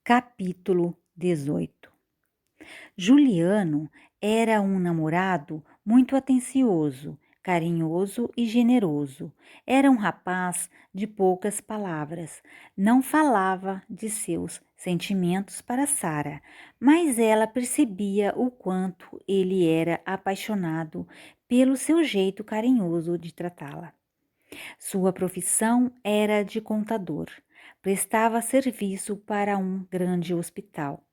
Capítulo 18. Juliano era um namorado muito atencioso, carinhoso e generoso. Era um rapaz de poucas palavras. Não falava de seus sentimentos para Sara, mas ela percebia o quanto ele era apaixonado pelo seu jeito carinhoso de tratá-la. Sua profissão era de contador. Prestava serviço para um grande hospital.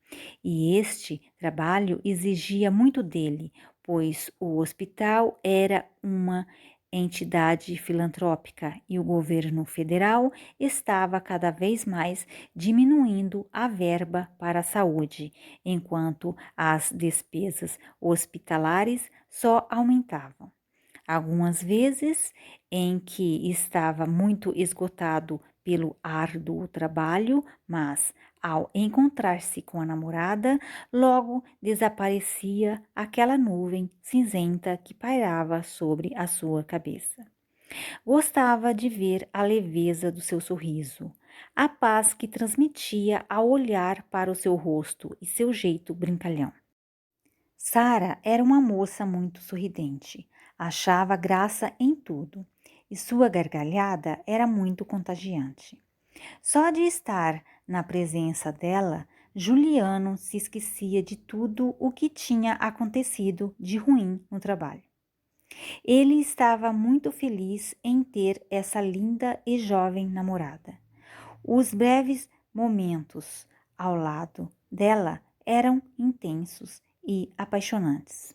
E este trabalho exigia muito dele, pois o hospital era uma entidade filantrópica e o governo federal estava cada vez mais diminuindo a verba para a saúde, enquanto as despesas hospitalares só aumentavam. Algumas vezes em que estava muito esgotado pelo árduo trabalho, mas ao encontrar-se com a namorada, logo desaparecia aquela nuvem cinzenta que pairava sobre a sua cabeça. Gostava de ver a leveza do seu sorriso, a paz que transmitia ao olhar para o seu rosto e seu jeito brincalhão. Sara era uma moça muito sorridente, achava graça em tudo e sua gargalhada era muito contagiante. Só de estar na presença dela, Juliano se esquecia de tudo o que tinha acontecido de ruim no trabalho. Ele estava muito feliz em ter essa linda e jovem namorada. Os breves momentos ao lado dela eram intensos e apaixonantes.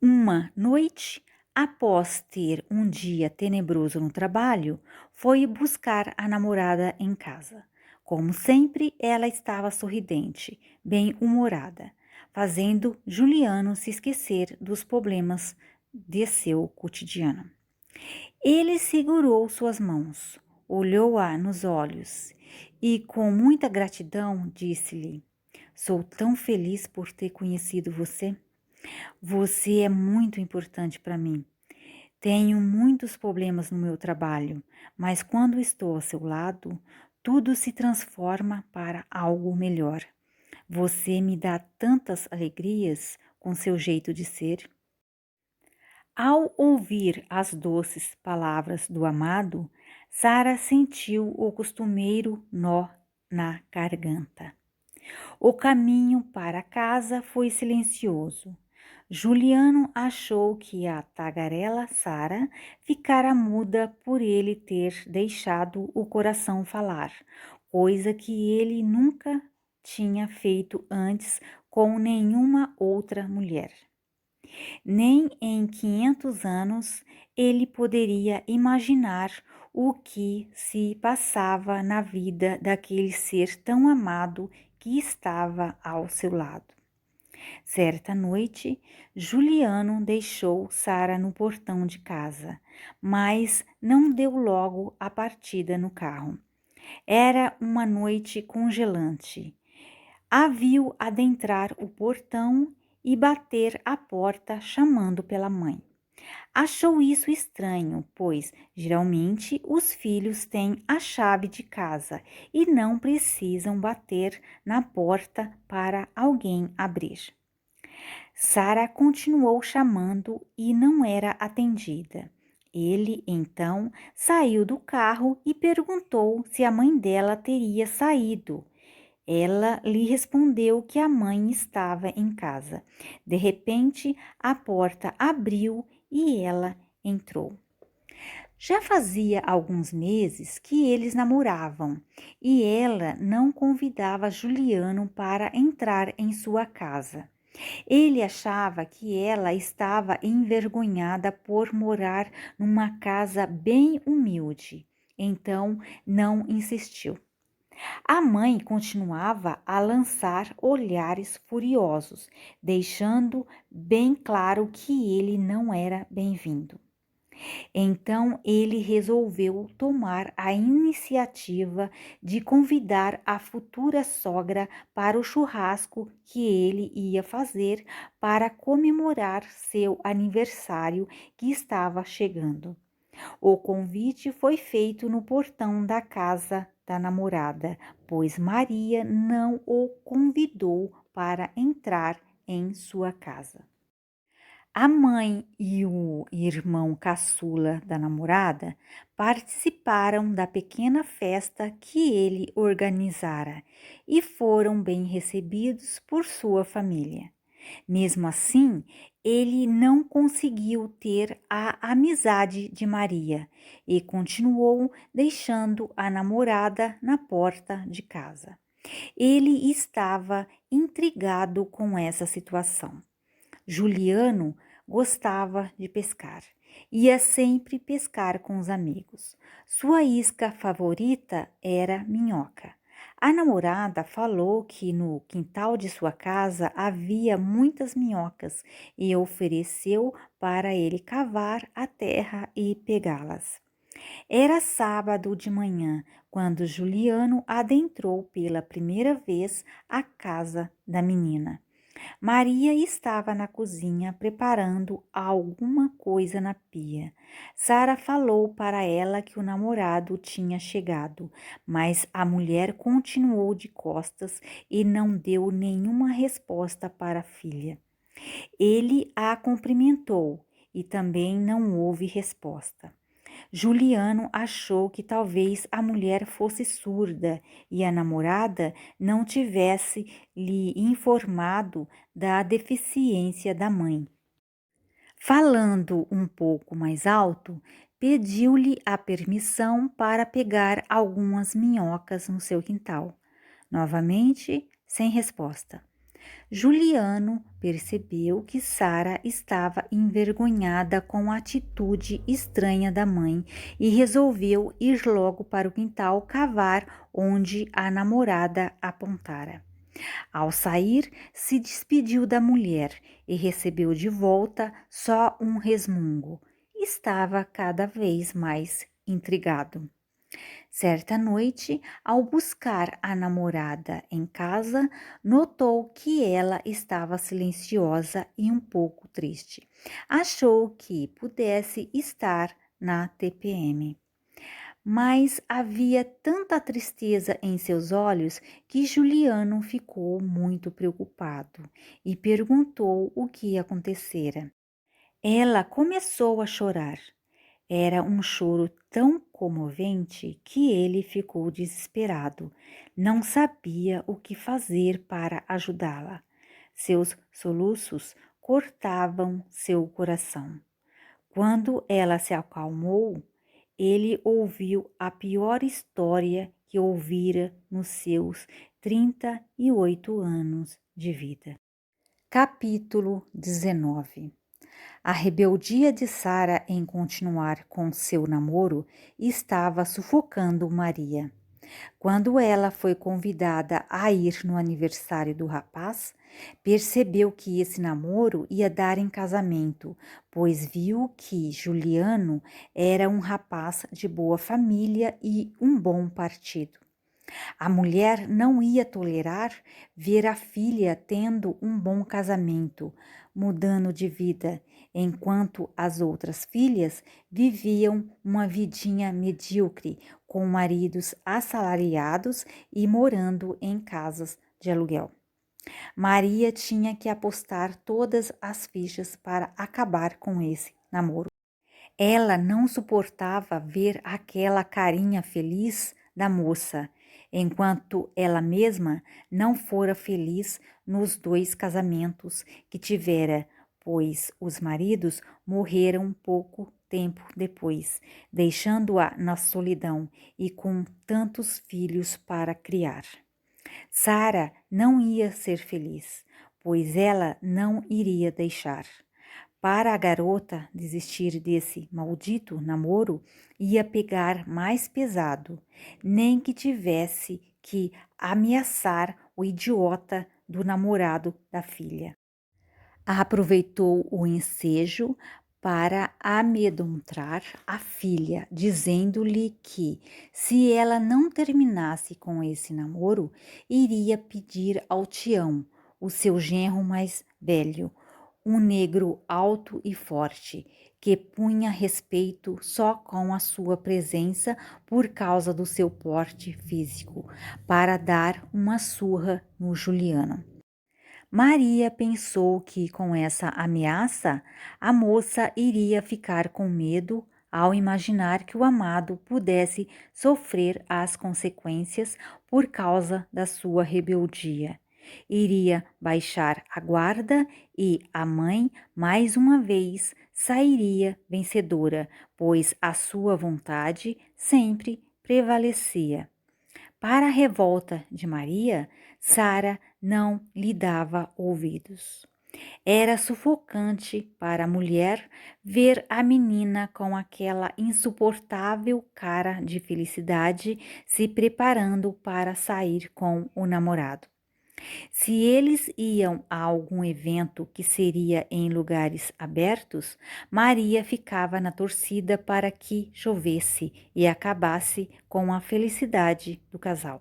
Uma noite, após ter um dia tenebroso no trabalho, foi buscar a namorada em casa. Como sempre, ela estava sorridente, bem-humorada, fazendo Juliano se esquecer dos problemas de seu cotidiano. Ele segurou suas mãos, olhou-a nos olhos e, com muita gratidão, disse-lhe: Sou tão feliz por ter conhecido você. Você é muito importante para mim. Tenho muitos problemas no meu trabalho, mas quando estou ao seu lado, tudo se transforma para algo melhor. Você me dá tantas alegrias com seu jeito de ser. Ao ouvir as doces palavras do amado, Sara sentiu o costumeiro nó na garganta. O caminho para casa foi silencioso. Juliano achou que a tagarela Sara ficara muda por ele ter deixado o coração falar, coisa que ele nunca tinha feito antes com nenhuma outra mulher. Nem em 500 anos ele poderia imaginar o que se passava na vida daquele ser tão amado que estava ao seu lado. Certa noite, Juliano deixou Sara no portão de casa, mas não deu logo a partida no carro. Era uma noite congelante. A viu adentrar o portão e bater à porta chamando pela mãe. Achou isso estranho, pois geralmente os filhos têm a chave de casa e não precisam bater na porta para alguém abrir. Sara continuou chamando e não era atendida. Ele então saiu do carro e perguntou se a mãe dela teria saído. Ela lhe respondeu que a mãe estava em casa. De repente, a porta abriu e ela entrou. Já fazia alguns meses que eles namoravam e ela não convidava Juliano para entrar em sua casa. Ele achava que ela estava envergonhada por morar numa casa bem humilde, então não insistiu. A mãe continuava a lançar olhares furiosos, deixando bem claro que ele não era bem-vindo. Então ele resolveu tomar a iniciativa de convidar a futura sogra para o churrasco que ele ia fazer para comemorar seu aniversário que estava chegando. O convite foi feito no portão da casa da namorada, pois Maria não o convidou para entrar em sua casa. A mãe e o irmão caçula da namorada participaram da pequena festa que ele organizara e foram bem recebidos por sua família. Mesmo assim, ele não conseguiu ter a amizade de Maria e continuou deixando a namorada na porta de casa. Ele estava intrigado com essa situação. Juliano gostava de pescar. Ia sempre pescar com os amigos. Sua isca favorita era minhoca. A namorada falou que no quintal de sua casa havia muitas minhocas e ofereceu para ele cavar a terra e pegá-las. Era sábado de manhã quando Juliano adentrou pela primeira vez a casa da menina. Maria estava na cozinha preparando alguma coisa na pia. Sara falou para ela que o namorado tinha chegado, mas a mulher continuou de costas e não deu nenhuma resposta para a filha. Ele a cumprimentou e também não houve resposta. Juliano achou que talvez a mulher fosse surda e a namorada não tivesse lhe informado da deficiência da mãe. Falando um pouco mais alto, pediu-lhe a permissão para pegar algumas minhocas no seu quintal. Novamente, sem resposta. Juliano percebeu que Sara estava envergonhada com a atitude estranha da mãe e resolveu ir logo para o quintal cavar onde a namorada apontara. Ao sair, se despediu da mulher e recebeu de volta só um resmungo. Estava cada vez mais intrigado. Certa noite, ao buscar a namorada em casa, notou que ela estava silenciosa e um pouco triste. Achou que pudesse estar na TPM. Mas havia tanta tristeza em seus olhos que Juliano ficou muito preocupado e perguntou o que acontecera. Ela começou a chorar. Era um choro tão comovente que ele ficou desesperado. Não sabia o que fazer para ajudá-la. Seus soluços cortavam seu coração. Quando ela se acalmou, ele ouviu a pior história que ouvira nos seus 38 anos de vida. Capítulo 19. A rebeldia de Sara em continuar com seu namoro estava sufocando Maria. Quando ela foi convidada a ir no aniversário do rapaz, percebeu que esse namoro ia dar em casamento, pois viu que Juliano era um rapaz de boa família e um bom partido. A mulher não ia tolerar ver a filha tendo um bom casamento, mudando de vida, enquanto as outras filhas viviam uma vidinha medíocre, com maridos assalariados e morando em casas de aluguel. Maria tinha que apostar todas as fichas para acabar com esse namoro. Ela não suportava ver aquela carinha feliz da moça, enquanto ela mesma não fora feliz nos 2 casamentos que tivera, pois os maridos morreram pouco tempo depois, deixando-a na solidão e com tantos filhos para criar. Sara não ia ser feliz, pois ela não iria deixar. Para a garota desistir desse maldito namoro, ia pegar mais pesado, nem que tivesse que ameaçar o idiota do namorado da filha. Aproveitou o ensejo para amedrontar a filha, dizendo-lhe que, se ela não terminasse com esse namoro, iria pedir ao Tião, o seu genro mais velho, um negro alto e forte, que punha respeito só com a sua presença por causa do seu porte físico, para dar uma surra no Juliano. Maria pensou que com essa ameaça a moça iria ficar com medo ao imaginar que o amado pudesse sofrer as consequências por causa da sua rebeldia. Iria baixar a guarda e a mãe, mais uma vez, sairia vencedora, pois a sua vontade sempre prevalecia. Para a revolta de Maria, Sara não lhe dava ouvidos. Era sufocante para a mulher ver a menina com aquela insuportável cara de felicidade se preparando para sair com o namorado. Se eles iam a algum evento que seria em lugares abertos, Maria ficava na torcida para que chovesse e acabasse com a felicidade do casal.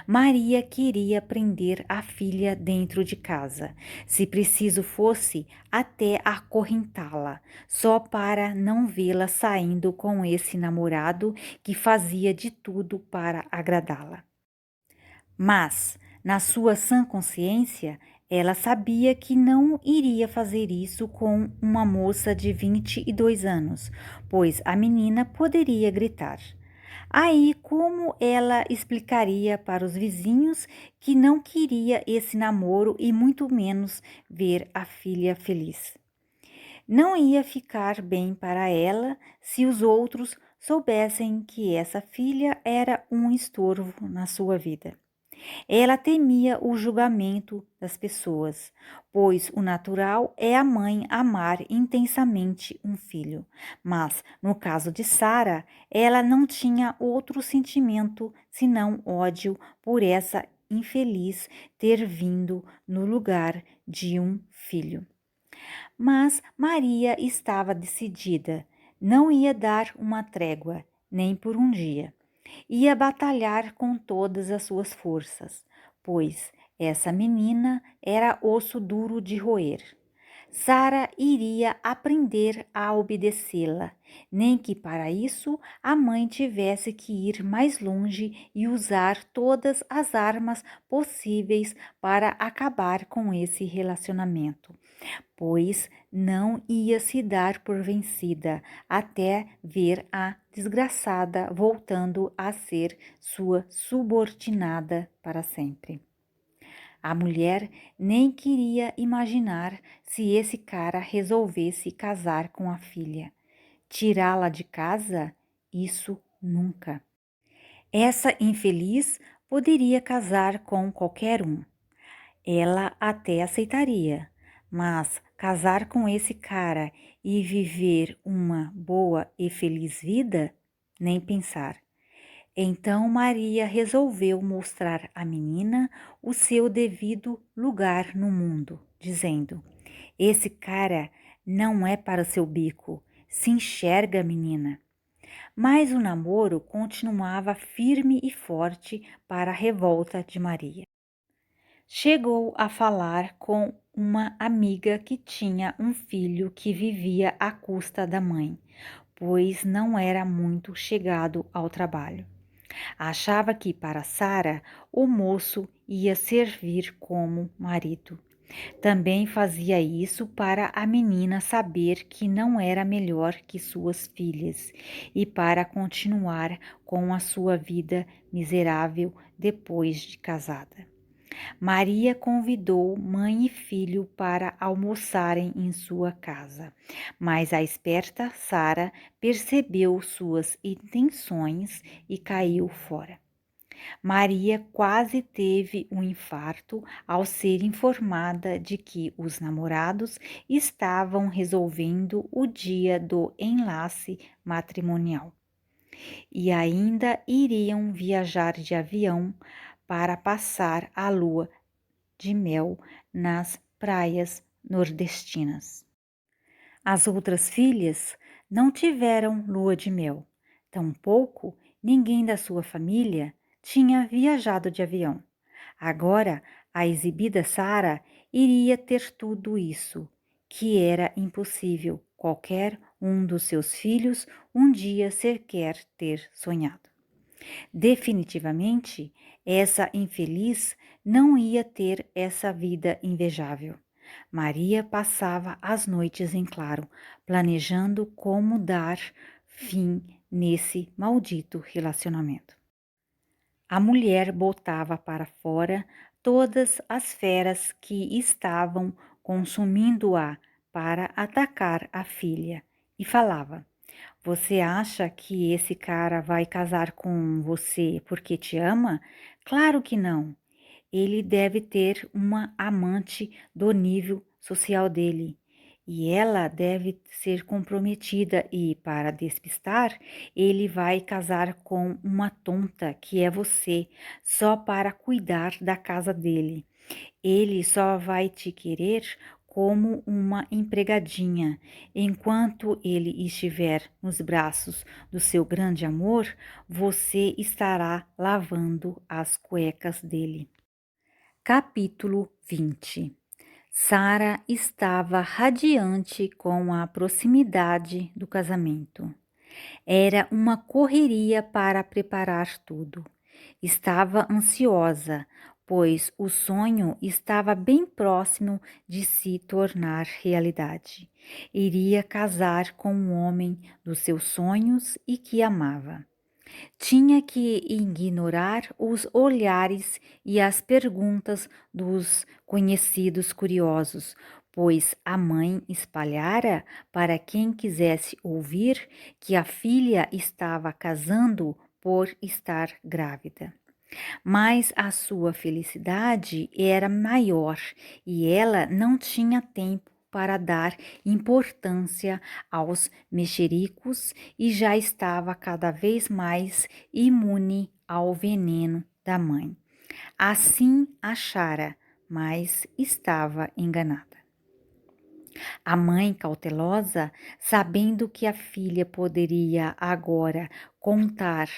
Maria queria prender a filha dentro de casa, se preciso fosse até acorrentá-la, só para não vê-la saindo com esse namorado que fazia de tudo para agradá-la. Mas, na sua sã consciência, ela sabia que não iria fazer isso com uma moça de 22 anos, pois a menina poderia gritar. Aí, como ela explicaria para os vizinhos que não queria esse namoro e muito menos ver a filha feliz? Não ia ficar bem para ela se os outros soubessem que essa filha era um estorvo na sua vida. Ela temia o julgamento das pessoas, pois o natural é a mãe amar intensamente um filho. Mas, no caso de Sara, ela não tinha outro sentimento senão ódio por essa infeliz ter vindo no lugar de um filho. Mas Maria estava decidida, não ia dar uma trégua, nem por um dia. Ia batalhar com todas as suas forças, pois essa menina era osso duro de roer. Sara iria aprender a obedecê-la, nem que para isso a mãe tivesse que ir mais longe e usar todas as armas possíveis para acabar com esse relacionamento, pois não ia se dar por vencida até ver a desgraçada voltando a ser sua subordinada para sempre. A mulher nem queria imaginar se esse cara resolvesse casar com a filha. Tirá-la de casa? Isso nunca. Essa infeliz poderia casar com qualquer um. Ela até aceitaria, mas casar com esse cara e viver uma boa e feliz vida? Nem pensar. Então Maria resolveu mostrar à menina o seu devido lugar no mundo, dizendo: Esse cara não é para o seu bico, se enxerga, menina. Mas o namoro continuava firme e forte para a revolta de Maria. Chegou a falar com uma amiga que tinha um filho que vivia à custa da mãe, pois não era muito chegado ao trabalho. Achava que para Sara o moço ia servir como marido. Também fazia isso para a menina saber que não era melhor que suas filhas e para continuar com a sua vida miserável depois de casada. Maria convidou mãe e filho para almoçarem em sua casa, mas a esperta Sara percebeu suas intenções e caiu fora. Maria quase teve um infarto ao ser informada de que os namorados estavam resolvendo o dia do enlace matrimonial e ainda iriam viajar de avião para passar a lua de mel nas praias nordestinas. As outras filhas não tiveram lua de mel, tampouco ninguém da sua família tinha viajado de avião. Agora, a exibida Sara iria ter tudo isso, que era impossível qualquer um dos seus filhos um dia sequer ter sonhado. Definitivamente, essa infeliz não ia ter essa vida invejável. Maria passava as noites em claro, planejando como dar fim nesse maldito relacionamento. A mulher botava para fora todas as feras que estavam consumindo-a para atacar a filha e falava: Você acha que esse cara vai casar com você porque te ama? Claro que não. Ele deve ter uma amante do nível social dele. E ela deve ser comprometida e, para despistar, ele vai casar com uma tonta que é você, só para cuidar da casa dele. Ele só vai te querer como uma empregadinha. Enquanto ele estiver nos braços do seu grande amor, você estará lavando as cuecas dele. Capítulo 20. Sara estava radiante com a proximidade do casamento. Era uma correria para preparar tudo. Estava ansiosa, pois o sonho estava bem próximo de se tornar realidade. Iria casar com um homem dos seus sonhos e que amava. Tinha que ignorar os olhares e as perguntas dos conhecidos curiosos, pois a mãe espalhara para quem quisesse ouvir que a filha estava casando por estar grávida. Mas a sua felicidade era maior e ela não tinha tempo para dar importância aos mexericos e já estava cada vez mais imune ao veneno da mãe. Assim achara, mas estava enganada. A mãe, cautelosa, sabendo que a filha poderia agora contar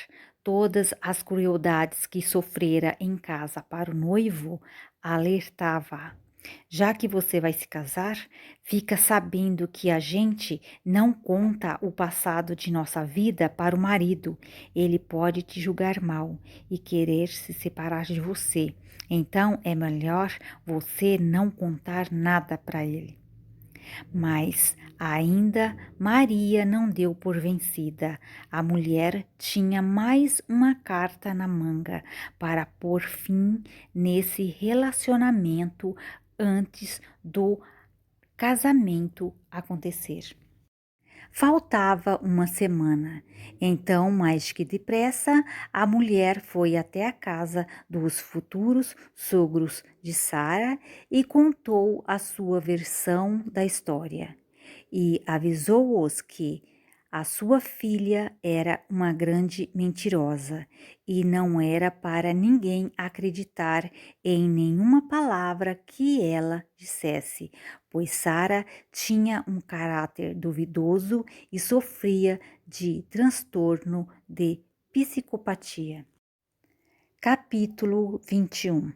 todas as crueldades que sofrera em casa para o noivo, alertava: já que você vai se casar, fica sabendo que a gente não conta o passado de nossa vida para o marido. Ele pode te julgar mal e querer se separar de você. Então é melhor você não contar nada para ele. Mas ainda Maria não deu por vencida. A mulher tinha mais uma carta na manga para pôr fim nesse relacionamento antes do casamento acontecer. Faltava uma semana. Então, mais que depressa, a mulher foi até a casa dos futuros sogros de Sara e contou a sua versão da história. E avisou-os que a sua filha era uma grande mentirosa e não era para ninguém acreditar em nenhuma palavra que ela dissesse, pois Sara tinha um caráter duvidoso e sofria de transtorno de psicopatia. Capítulo 21.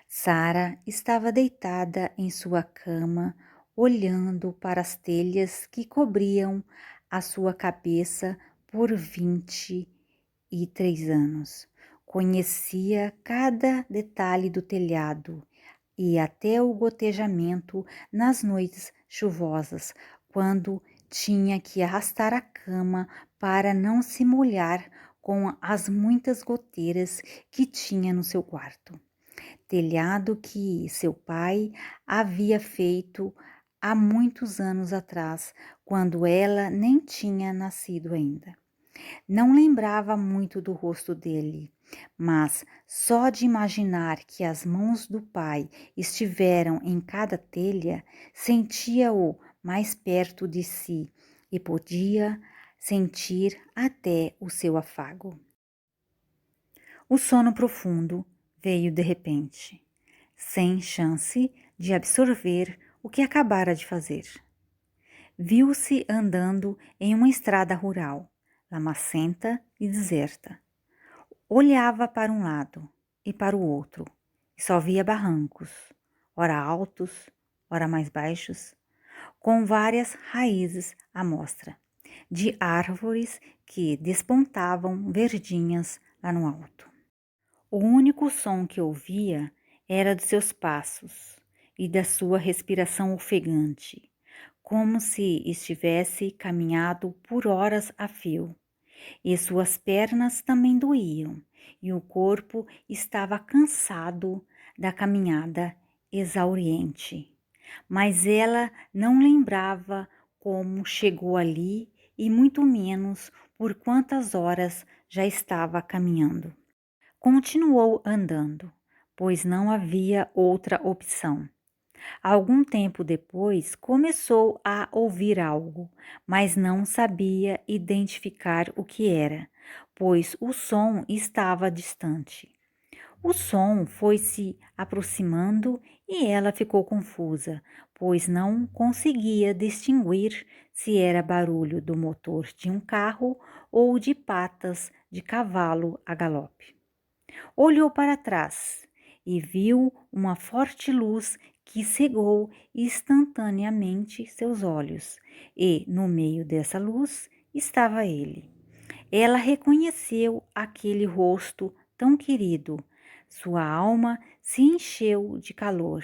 Sara estava deitada em sua cama, olhando para as telhas que cobriam a sua cabeça por 23 anos. Conhecia cada detalhe do telhado e até o gotejamento nas noites chuvosas, quando tinha que arrastar a cama para não se molhar com as muitas goteiras que tinha no seu quarto. Telhado que seu pai havia feito há muitos anos atrás, quando ela nem tinha nascido ainda. Não lembrava muito do rosto dele, mas só de imaginar que as mãos do pai estiveram em cada telha, sentia-o mais perto de si e podia sentir até o seu afago. O sono profundo veio de repente, sem chance de absorver o que acabara de fazer. Viu-se andando em uma estrada rural, lamacenta e deserta. Olhava para um lado e para o outro, e só via barrancos, ora altos, ora mais baixos, com várias raízes à mostra, de árvores que despontavam verdinhas lá no alto. O único som que ouvia era dos seus passos e da sua respiração ofegante, como se estivesse caminhado por horas a fio. E suas pernas também doíam, e o corpo estava cansado da caminhada exauriente. Mas ela não lembrava como chegou ali e muito menos por quantas horas já estava caminhando. Continuou andando, pois não havia outra opção. Algum tempo depois, começou a ouvir algo, mas não sabia identificar o que era, pois o som estava distante. O som foi se aproximando e ela ficou confusa, pois não conseguia distinguir se era barulho do motor de um carro ou de patas de cavalo a galope. Olhou para trás e viu uma forte luz que cegou instantaneamente seus olhos, e no meio dessa luz estava ele. Ela reconheceu aquele rosto tão querido. Sua alma se encheu de calor,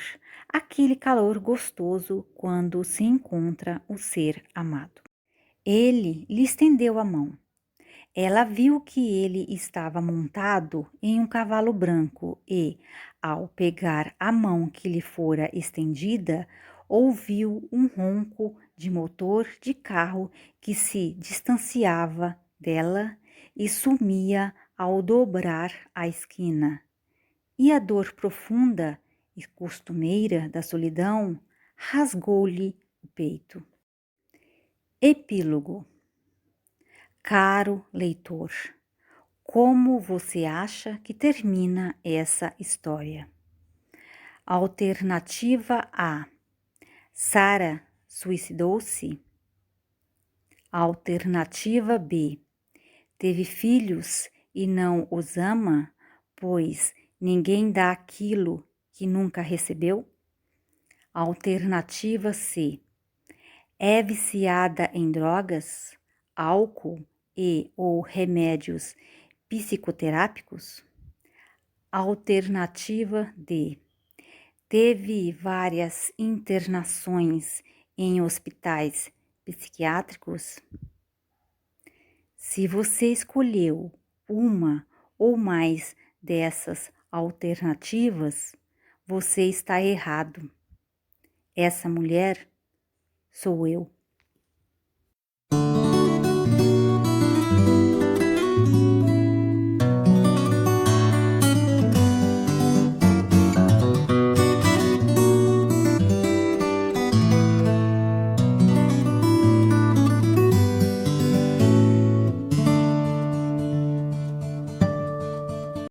aquele calor gostoso quando se encontra o ser amado. Ele lhe estendeu a mão. Ela viu que ele estava montado em um cavalo branco e, ao pegar a mão que lhe fora estendida, ouviu um ronco de motor de carro que se distanciava dela e sumia ao dobrar a esquina. E a dor profunda e costumeira da solidão rasgou-lhe o peito. Epílogo. Caro leitor, como você acha que termina essa história? Alternativa A: Sara suicidou-se? Alternativa B: teve filhos e não os ama, pois ninguém dá aquilo que nunca recebeu? Alternativa C: é viciada em drogas, álcool e ou remédios psicoterápicos? Alternativa D: teve várias internações em hospitais psiquiátricos? Se você escolheu uma ou mais dessas alternativas, você está errado. Essa mulher sou eu.